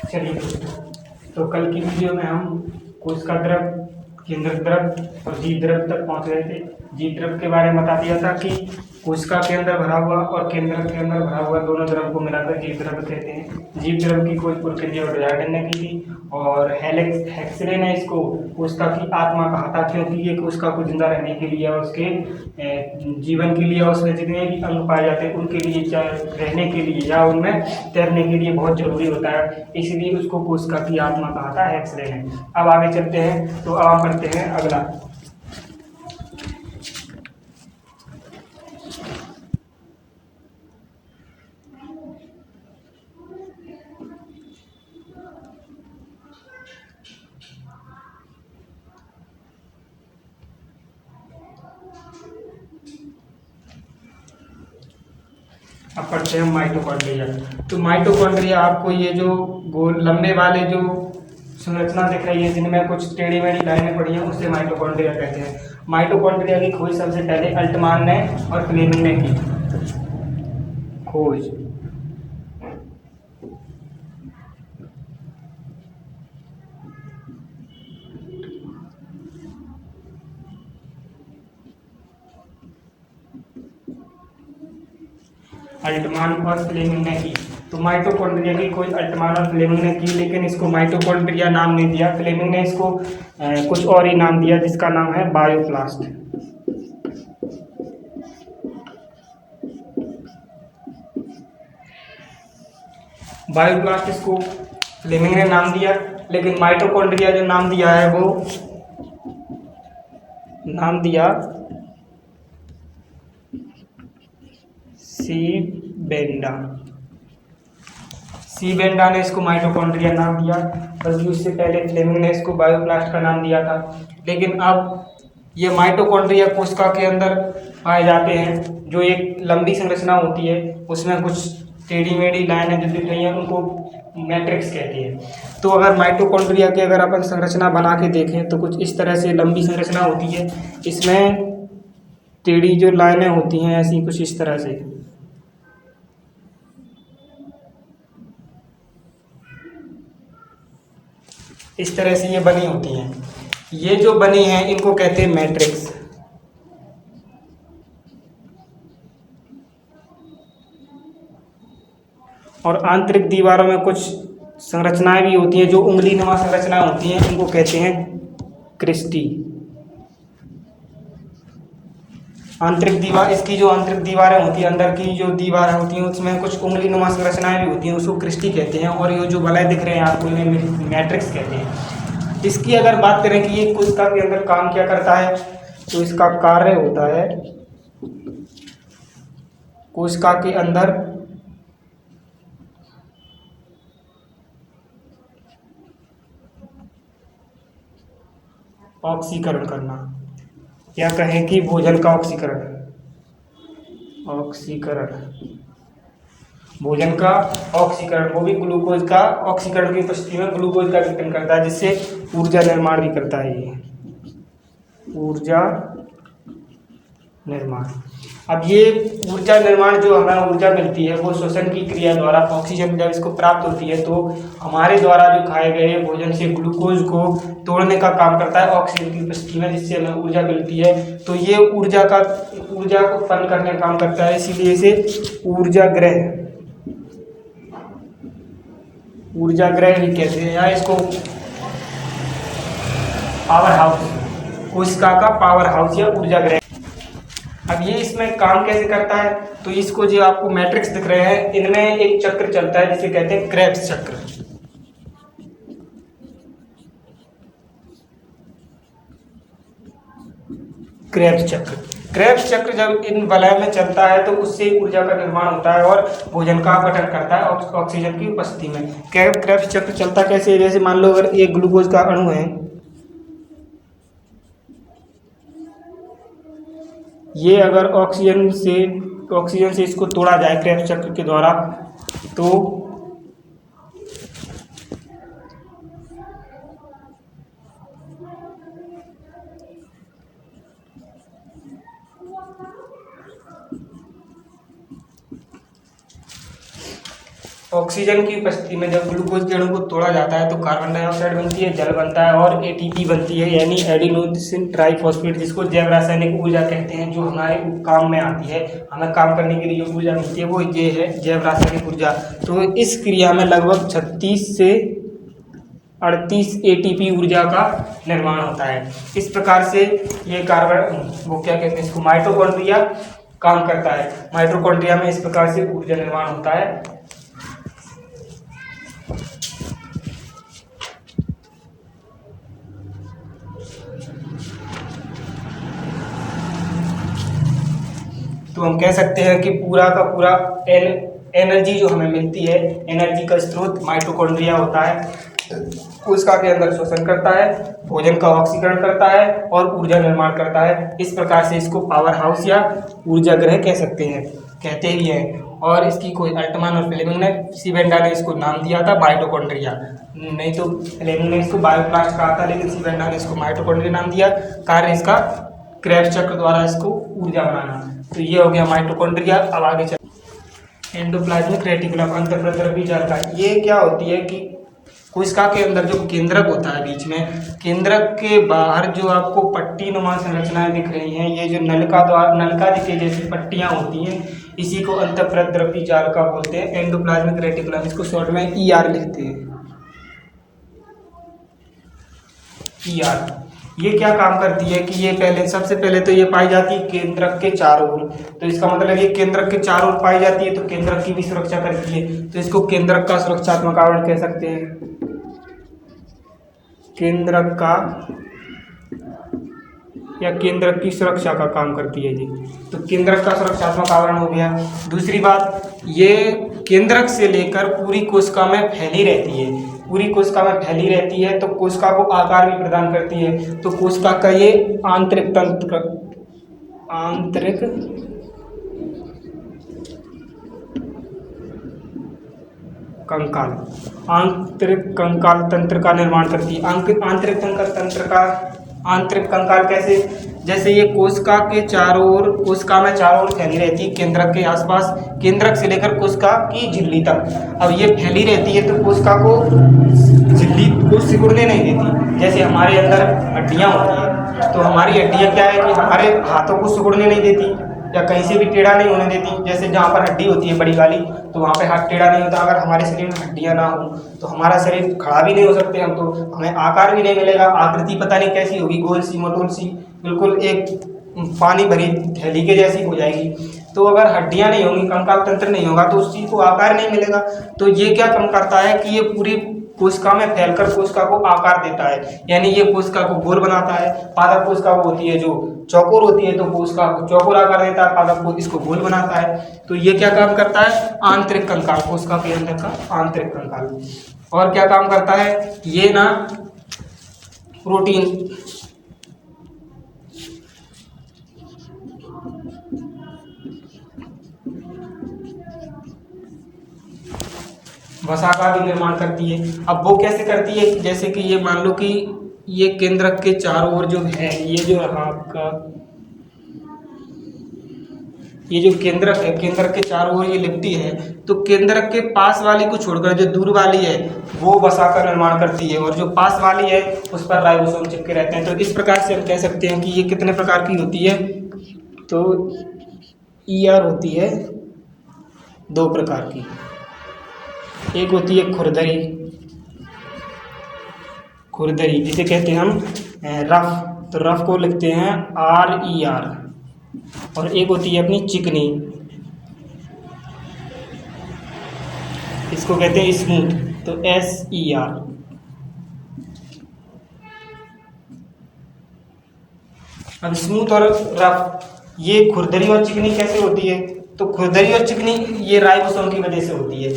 चलिए दोस्तों, तो कल की वीडियो में हम कोशिका द्रव, केंद्रक द्रव और जीव द्रव तक पहुंच गए थे। जीव द्रव के बारे में बता दिया था कि कोशिका के अंदर भरा हुआ और केंद्रक के अंदर भरा हुआ दोनों द्रव को मिलाकर जीव द्रव कहते हैं। जीव द्रव की खोज पुरकिन और डायर्डन ने की थी और हेक्सरे ने इसको कोशिका की आत्मा कहा था, क्योंकि ये कोशिका को जिंदा रहने के लिए और उसके जीवन के लिए और उसमें जितने भी अंग पाए जाते हैं उनके लिए, रहने के लिए या उनमें तैरने के लिए बहुत जरूरी होता है, इसलिए उसको कोशिका की आत्मा कहा था हेक्सरे ने। अब आगे चलते हैं, तो अब हम पढ़ते हैं अगला। अब पढ़ते हैं माइटोकॉन्ड्रिया। तो माइटोकॉन्ड्रिया आपको ये जो गोल लंबे वाले जो संरचना दिख रही है जिनमें कुछ टेढ़ी मेढ़ी लाइनें पड़ी हैं उसे माइटोकॉन्ड्रिया कहते हैं। माइटोकॉन्ड्रिया की खोज सबसे पहले अल्टमान ने और फ्लेमिंग ने की। खोज अल्टमान और फ्लेमिंग ने की। तो माइटोकॉन्ड्रिया की खोज अल्टमान और फ्लेमिंग ने की, लेकिन इसको माइटोकॉन्ड्रिया नाम नहीं दिया। फ्लेमिंग ने इसको कुछ और ही नाम दिया, जिसका नाम है बायोप्लास्ट। बायोप्लास्ट इसको फ्लेमिंग ने नाम दिया, लेकिन माइटोकॉन्ड्रिया जो नाम दिया है वो नाम दिया सीबेंडा। सीबेंडा ने इसको माइटोकॉन्ड्रिया नाम दिया, बल्कि उससे पहले फ्लेमिंग ने इसको बायोप्लास्ट का नाम दिया था। लेकिन अब ये माइटोकॉन्ड्रिया कोशिका के अंदर पाए जाते हैं। जो एक लंबी संरचना होती है उसमें कुछ टेढ़ी मेढ़ी लाइनें जो दिख रही हैं उनको मैट्रिक्स कहते हैं। तो अगर माइटोकॉन्ड्रिया की अगर अपन संरचना बना के देखें तो कुछ इस तरह से लंबी संरचना होती है। इसमें टेढ़ी जो लाइनें होती हैं ऐसी कुछ इस तरह से, इस तरह से ये बनी होती हैं। ये जो बनी हैं इनको कहते हैं मैट्रिक्स। और आंतरिक दीवारों में कुछ संरचनाएं भी होती हैं जो उंगली नुमा संरचनाएं होती हैं, इनको कहते हैं क्रिस्टी। आंतरिक दीवार, इसकी जो आंतरिक दीवारें होती हैं, अंदर की जो दीवारें होती हैं उसमें कुछ उंगली नुमा संरचनाएं भी होती हैं, उसको क्रिस्टी कहते हैं। और ये जो वलय दिख रहे हैं आपको इन्हें मैट्रिक्स कहते हैं। इसकी अगर बात करें कि ये कोशिका के अंदर काम क्या करता है, तो इसका कार्य होता है कोशिका के अंदर ऑक्सीकरण करना, या कहें कि भोजन का ऑक्सीकरण। भोजन का ऑक्सीकरण, वो भी ग्लूकोज का ऑक्सीकरण की उपस्थिति में ग्लूकोज का विघटन करता है, जिससे ऊर्जा निर्माण भी करता है। ये ऊर्जा निर्माण। अब ये ऊर्जा निर्माण जो हमें ऊर्जा मिलती है वो श्वसन की क्रिया द्वारा, ऑक्सीजन जब इसको प्राप्त होती है तो हमारे द्वारा जो खाए गए भोजन से ग्लूकोज को तोड़ने का काम करता है ऑक्सीजन की उपस्थिति में, जिससे हमें ऊर्जा मिलती है। तो ये ऊर्जा को उत्पन्न करने का काम करता है, इसीलिए इसे ऊर्जा ग्रह भी कहते हैं, या इसको पावर हाउस, कोशिका का पावर हाउस या ऊर्जा ग्रह। अब ये इसमें काम कैसे करता है, तो इसको जो आपको मैट्रिक्स दिख रहे हैं इनमें एक चक्र चलता है जिसे कहते हैं क्रेब्स चक्र। क्रेब्स चक्र जब इन वलय में चलता है तो उससे ऊर्जा का निर्माण होता है और भोजन का अपघटन करता है ऑक्सीजन की उपस्थिति में। क्रेब्स चक्र चलता कैसे है, जैसे मान लो अगर एक ग्लूकोज का अणु है, ये अगर ऑक्सीजन से इसको तोड़ा जाए क्रेब्स चक्र के द्वारा, तो ऑक्सीजन की उपस्थिति में जब ग्लूकोज के अणु को तोड़ा जाता है तो कार्बन डाइऑक्साइड बनती है, जल बनता है और एटीपी बनती है, यानी एडिनोसिन ट्राइफॉस्फेट, जिसको जैव रासायनिक ऊर्जा कहते हैं, जो हमारे काम में आती है, हमें काम करने के लिए जो ऊर्जा मिलती है वो ये है जैव रासायनिक ऊर्जा। तो इस क्रिया में लगभग 36 से 38 एटीपी ऊर्जा का निर्माण होता है। इस प्रकार से ये कार्बन वो क्या कहते हैं इसको, माइटोकॉन्ड्रिया काम करता है। माइटोकॉन्ड्रिया में इस प्रकार से ऊर्जा निर्माण होता है। तो हम कह सकते हैं कि पूरा का पूरा एनर्जी जो हमें मिलती है, एनर्जी का स्रोत माइटोकॉन्ड्रिया होता है। कोशिका के अंदर शोषण करता है, भोजन का ऑक्सीकरण करता है और ऊर्जा निर्माण करता है। इस प्रकार से इसको पावर हाउस या ऊर्जा ग्रह कह सकते हैं, कहते ही हैं। और इसकी कोई अल्टमान और फ्लेमिंग ने, सीवेंडा ने इसको नाम दिया था माइटोकॉन्ड्रिया, नहीं तो फ्लेमिंग ने इसको बायोप्लास्ट कहा था, लेकिन सीवेंडा ने इसको माइटोकॉन्ड्रिया नाम दिया। कार्य इसका क्रेब्स चक्र द्वारा इसको ऊर्जा बनाना। तो ये हो गया माइटोकॉन्ड्रिया। अब आगे चल एंडोप्लाज्मिक रेटिकुलम, अंतःप्रद्रव्य जालिका। ये क्या होती है कि कोशिका के अंदर जो केंद्रक होता है बीच में, केंद्रक के बाहर जो आपको पट्टी नुमा संरचनाएं दिख रही हैं, ये जो नलका के जैसी पट्टियां होती हैं, इसी को अंतःप्रद्रव्य जालिका बोलते हैं, एंडोप्लाज्मिक रेटिकुलम। इसको शॉर्ट में ER लिखते हैं, ER। ये क्या काम करती है कि ये सबसे पहले तो ये पाई जाती है केंद्रक के चारों ओर। तो इसका मतलब ये केंद्रक के चारों ओर पाई जाती है, तो केंद्रक की भी सुरक्षा करती है। तो इसको केंद्रक का सुरक्षात्मक आवरण कह सकते हैं, केंद्रक का या केंद्रक की सुरक्षा का काम करती है जी। तो केंद्रक का सुरक्षात्मक आवरण हो गया। दूसरी बात, ये केंद्रक से लेकर पूरी कोशिका में फैली रहती है, पूरी कोशिका में फैली रहती है, तो कोशिका को आकार भी प्रदान करती है। तो कोशिका का ये आंतरिक तंत्र, आंतरिक कंकाल, आंतरिक कंकाल तंत्र का निर्माण करती है। आंतरिक तंत्र का आंतरिक कंकाल कैसे, जैसे ये कोशिका के चारों ओर, कोशिका में चारों ओर फैली रहती है केंद्रक के आसपास, केंद्रक से लेकर कोशिका की झिल्ली तक। अब ये फैली रहती है तो कोशिका को झिल्ली को सिकुड़ने नहीं देती। जैसे हमारे अंदर हड्डियां होती हैं, तो हमारी हड्डियां क्या है कि हमारे हाथों को सिकुड़ने नहीं देती या कहीं से भी टेढ़ा नहीं होने देती। जैसे जहाँ पर हड्डी होती है बड़ी वाली, तो वहाँ पे हाथ टेढ़ा नहीं होता। अगर हमारे शरीर में हड्डियाँ ना हो तो हमारा शरीर खड़ा भी नहीं हो सकते हम, तो हमें आकार भी नहीं मिलेगा। आकृति पता नहीं कैसी होगी, गोल सी मटोल सी, बिल्कुल एक पानी भरी थैली के जैसी हो जाएगी। तो अगर हड्डियाँ नहीं होंगी, कंकाल तंत्र नहीं होगा, तो उस चीज़ को आकार नहीं मिलेगा। तो ये क्या काम करता है कि ये पूरी कोशिका में फैलकर कोशिका को आकार देता है, यानी ये कोशिका को गोल बनाता है। पादप कोशिका वो होती है जो चौकोर होती है, तो कोशिका को चौकोर आकार देता है, पादप को इसको गोल बनाता है। तो ये क्या काम करता है, आंतरिक कंकाल, कोशिका के अंदर का आंतरिक कंकाल। और क्या काम करता है, ये ना प्रोटीन, वसा का भी निर्माण करती है। अब वो कैसे करती है, जैसे कि ये मान लो कि ये केंद्रक के चारों ओर जो है, ये जो रहा आपका, ये जो केंद्रक है, केंद्रक के चारों ओर ये लिपटी है, तो केंद्रक के पास वाली को छोड़कर जो दूर वाली है वो वसा का निर्माण करती है, और जो पास वाली है उस पर राइबोसोम चिपके रहते हैं। तो इस प्रकार से हम कह सकते हैं कि ये कितने प्रकार की होती है, तो ER होती है 2 प्रकार की। एक होती है खुरदरी, खुरदरी जिसे कहते हैं हम रफ, तो रफ को लिखते हैं RER। और एक होती है अपनी चिकनी, इसको कहते हैं स्मूथ, तो SER। अब स्मूथ और रफ, ये खुरदरी और चिकनी कैसे होती है, तो खुरदरी और चिकनी ये राइबोसोम की वजह से होती है।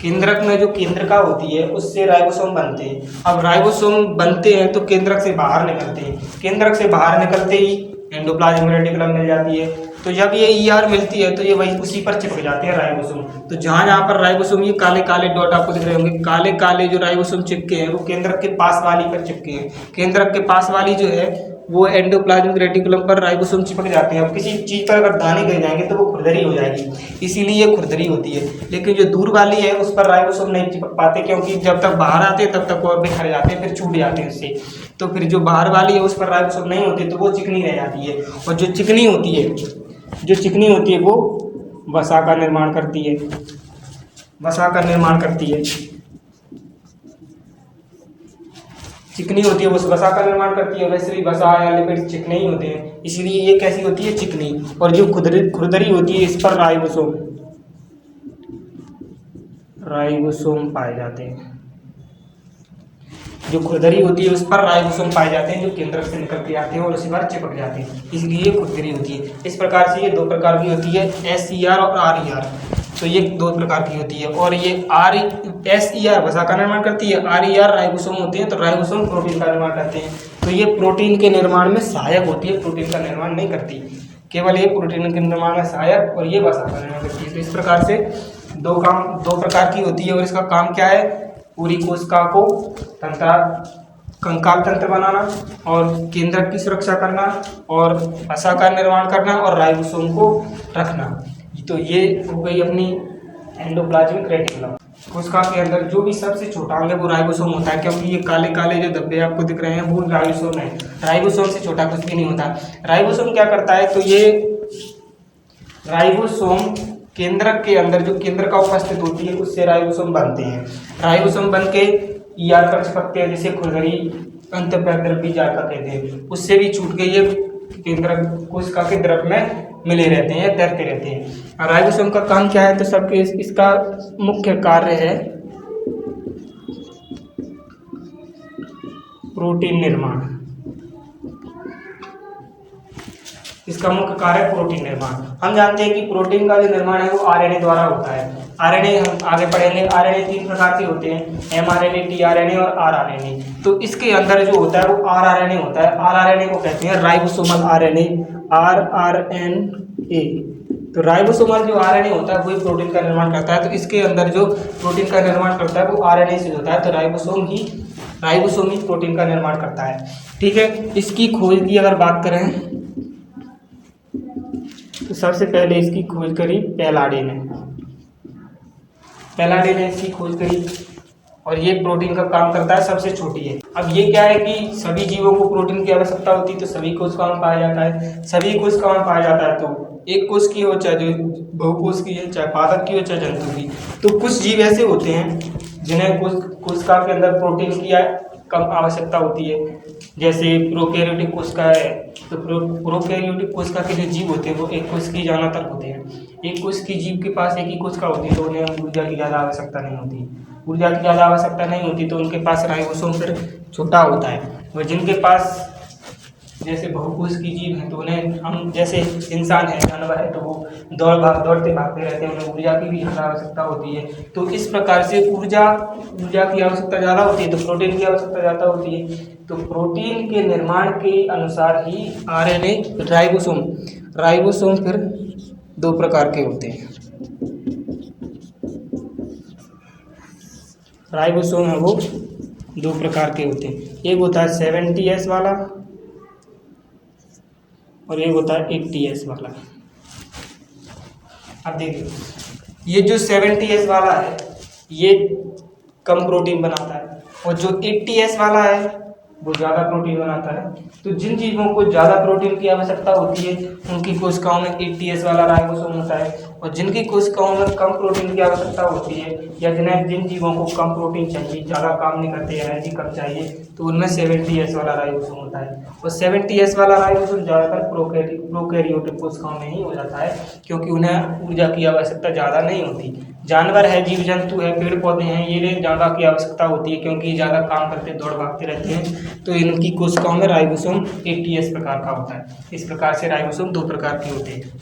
केंद्रक में जो केंद्रका होती है उससे राइबोसोम बनते हैं। अब राइबोसोम बनते हैं तो केंद्रक से बाहर निकलते हैं, केंद्रक से बाहर निकलते ही एंडोप्लाज्मिक रेटिकुलम मिल जाती है। तो जब ये ER मिलती है तो ये वही उसी पर चिपक जाते हैं राइबोसोम। तो जहाँ पर राइबोसोम, ये काले काले डॉट आपको दिख रहे होंगे, काले काले जो राइबोसोम चिपके हैं वो केंद्रक के पास वाली पर चिपके हैं। केंद्रक के पास वाली जो है वो एंडोप्लाज्मिक रेटिकुलम पर राइबोसोम चिपक जाते हैं। अब किसी चीज़ पर अगर दाने गिर जाएंगे तो वो खुरदरी हो जाएगी, इसीलिए ये खुरदरी होती है। लेकिन जो दूर वाली है उस पर राइबोसोम नहीं चिपक पाते, क्योंकि जब तक बाहर आते हैं तब तक और बिखर जाते हैं, फिर छूट जाते हैं उससे। तो फिर जो बाहर वाली है उस पर राइबोसोम नहीं होते तो वो चिकनी रह जाती है, और जो चिकनी होती है वो वसा का निर्माण करती है, वसा का निर्माण करती है। चिकनी होती है वो वसा का निर्माण करती है। वैसे भी वसा या लिपिड चिकने ही होते हैं, इसीलिए ये कैसी होती है, चिकनी। और जो खुरदरी होती है इस पर राइबोसोम पाए जाते हैं। जो खुरदरी होती है उस पर राइबोसोम पाए जाते हैं, जो केंद्रक से निकल के आते हैं और उसी पर चिपक जाते हैं, इसलिए ये खुरदरी होती है। इस प्रकार से ये दो प्रकार की होती है, SER और RER। तो ये दो प्रकार की होती है। और ये SER वसा का निर्माण करती है, RER राइबोसोम होते हैं, तो राइबोसोम प्रोटीन का निर्माण करते हैं। तो ये प्रोटीन के निर्माण में सहायक होती है, प्रोटीन का निर्माण नहीं करती, केवल ये प्रोटीन के निर्माण में सहायक, और ये वसा का निर्माण करती है। तो इस प्रकार से दो प्रकार की होती है। और इसका काम क्या है, पूरी कोशिका को कंकाल तंत्र बनाना, और केंद्रक की सुरक्षा करना, और वसा का निर्माण करना, और राइबोसोम को रखना। तो ये हो गई अपनी एंडोप्लाज्मिक रेटिकुलम। कोशिका के अंदर जो भी सबसे छोटा अंग है वो राइबोसोम होता है, क्योंकि ये काले काले जो धब्बे आपको दिख रहे हैं वो राइबोसोम है। राइबोसोम से छोटा कुछ भी नहीं होता। राइबोसोम क्या करता है, तो ये राइबोसोम केंद्रक के अंदर जो केंद्रक उपस्थित होती है उससे राइबोसोम बनते हैं। राइबोसोम बन के ER पर चिपकते हैं, जैसे खुरदरी अंतःपैद्रव्य जाका कहते हैं, उससे भी छूट के ये केंद्रक कोशिका के द्रव में मिले रहते हैं, तैरते रहते हैं। राइबोसोम का काम क्या है, तो सबके इसका मुख्य कार्य है प्रोटीन निर्माण। इसका मुख्य कार्य है प्रोटीन निर्माण। हम जानते हैं कि प्रोटीन का जो निर्माण है वो RNA द्वारा होता है। RNA हम आगे पढ़ेंगे। RNA 3 प्रकार के होते हैं, mRNA, tRNA और rRNA। तो इसके अंदर जो होता है वो rRNA होता है। rRNA को कहते हैं राइबोसोमल RNA, rRNA। तो राइबोसोमल जो RNA होता है वही प्रोटीन का निर्माण करता है। तो इसके अंदर जो प्रोटीन का निर्माण करता है वो RNA से होता है। तो राइबोसोम ही प्रोटीन का निर्माण करता है। ठीक है, इसकी खोज की अगर बात करें तो सबसे पहले इसकी खोज करी पैलाडे ने इसकी खोज करी, और ये प्रोटीन का काम करता है, सबसे छोटी है। अब ये क्या है कि सभी जीवों को प्रोटीन की आवश्यकता होती है, तो सभी कोशिकाओं में पाया जाता है। सभी कोशिकाओं में पाया जाता है, तो एक कोश की हो, चाहे जो बहुकोश की है, चाहे पादप की हो, चाहे जंतु की। तो कुछ जीव ऐसे होते हैं जिन्हें कोशिका के अंदर प्रोटीन की कम आवश्यकता होती है, जैसे प्रोकैरियोटिक कोशिका है। तो प्रोकैरियोटिक कोशिका के जो जीव होते हैं वो एक कोश की ज्यादातर होते हैं। एक कोश की जीव के पास एक ही कोशिका होती है, तो उन्हें ऊर्जा की ज़्यादा आवश्यकता नहीं होती। तो उनके पास राइबोसोम फिर छोटा होता है। और जिनके पास जैसे बहुकोश की जीव है तो उन्हें, हम जैसे इंसान है, जानवर है, तो वो दौड़ते भागते रहते हैं, उन्हें ऊर्जा की भी ज़्यादा आवश्यकता होती है। तो इस प्रकार से ऊर्जा की आवश्यकता ज़्यादा होती है, तो प्रोटीन की आवश्यकता ज़्यादा होती है। तो प्रोटीन के निर्माण के अनुसार ही RNA राइबोसोम फिर दो प्रकार के होते हैं। राइबोसोम है वो दो प्रकार के होते हैं। एक होता है 70S वाला और एक होता है 80S वाला। अब देखिए, ये जो 70S वाला है ये कम प्रोटीन बनाता है, और जो 80S वाला है वो ज़्यादा प्रोटीन बनाता है। तो जिन जीवों को ज़्यादा प्रोटीन की आवश्यकता होती है उनकी कोशिकाओं में 80S वाला राइबोसोम होता है, और जिनकी कोशिकाओं में कम प्रोटीन की आवश्यकता होती है, या जिन जीवों को कम प्रोटीन चाहिए, ज़्यादा काम नहीं करते, एनर्जी कम चाहिए, तो उनमें 70S वाला राइबोसोम होता है। और 70S वाला राइबोसोम ज़्यादातर प्रोकैरियोटिक कोशिकाओं में ही हो जाता है, क्योंकि उन्हें ऊर्जा की आवश्यकता ज़्यादा नहीं होती। जानवर है, जीव जंतु है, पेड़ पौधे हैं, ये ज़्यादा की आवश्यकता होती है, क्योंकि ज़्यादा काम करते, दौड़ भागते रहते हैं। तो इनकी कोशिकाओं में राइबोसोम 80S प्रकार का होता है। इस प्रकार से राइबोसोम दो प्रकार के होते हैं।